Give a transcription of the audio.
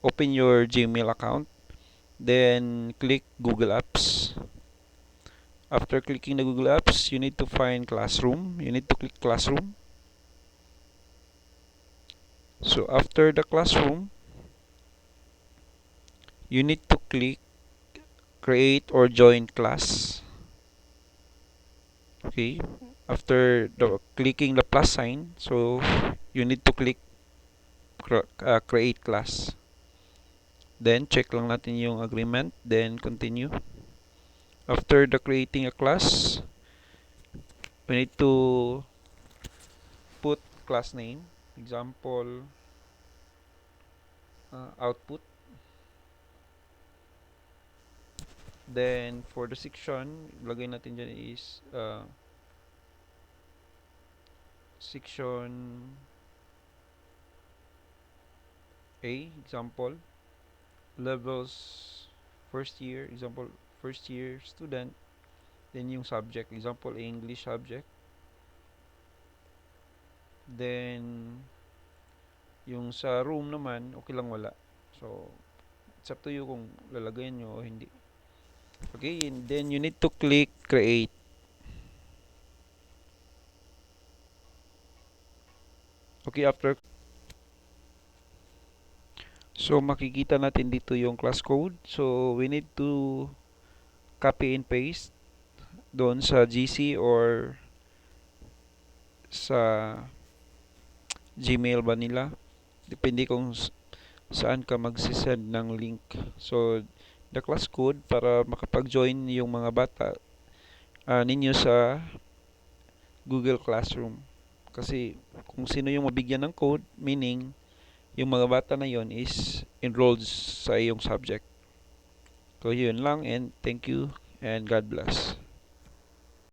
open your Gmail account, then click Google Apps. After clicking the Google Apps, you need to find Classroom. You need to click Classroom. So after the Classroom, you need to click Create or Join Class. Okay. After clicking the plus sign, so you need to click Create Class. Then check lang natin yung agreement, then continue. After the creating a class, we need to put class name, example, output. Then for the section, lagay natin dyan is section A, example, levels first year, example, first year student. Then yung subject, example, English subject. Then yung sa room naman, okay lang wala. So it's up to you kung lalagayan nyo o hindi. Okay, and then you need to click create. Okay, after, so makikita natin dito yung class code. So we need to copy and paste doon sa GC or sa Gmail ba nila. Depende kung saan ka magsisend ng link. So the class code para makapag-join yung mga bata ninyo sa Google Classroom. Kasi kung sino yung mabigyan ng code, meaning yung mga bata na yon is enrolled sa iyong subject. So yun lang, and thank you and God bless.